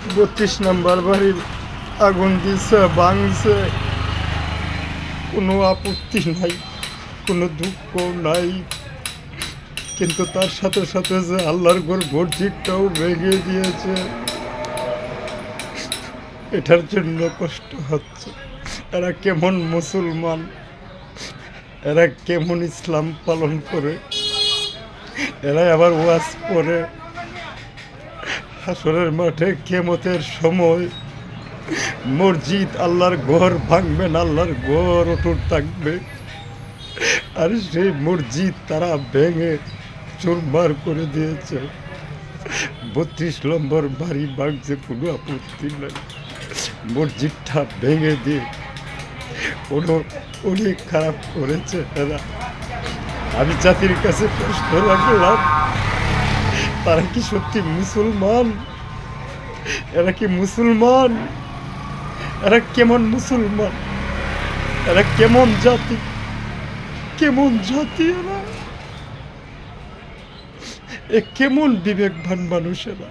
32 নম্বর বাড়ির আগুন দিছে, ভাঙছে, কোনো আপত্তি নাই, কোনো দুঃখ নাই। কিন্তু তার সাথে সাথে যে আল্লাহর ঘর মসজিদটাও ভেঙে দিয়েছে, এটার জন্য কষ্ট হচ্ছে। এরা কেমন মুসলমান, এরা কেমন ইসলাম পালন করে, এরা আবার ওয়াজ করে হাসরের মাঠে কিয়ামতের সময় মসজিদ আল্লাহর ঘর ভাঙবেন, আল্লাহর ঘর অটুট থাকবে। আর সেই মসজিদ তারা ভেঙে চুরমার করে দিয়েছে। 32 নম্বর বাড়ি ভাঙছে, কোনো আপত্তি নাই, মসজিদটা ভেঙে দিয়ে অনেক খারাপ করেছে এরা। আমি জাতির কাছে প্রশ্ন রাখলাম, তারা কি সত্যি মুসলমান? এরা কি মুসলমান? এরা কেমন মুসলমান? এরা কেমন জাতি? কেমন জাতি এরা? এ কেমন বিবেকবান মানুষ এরা?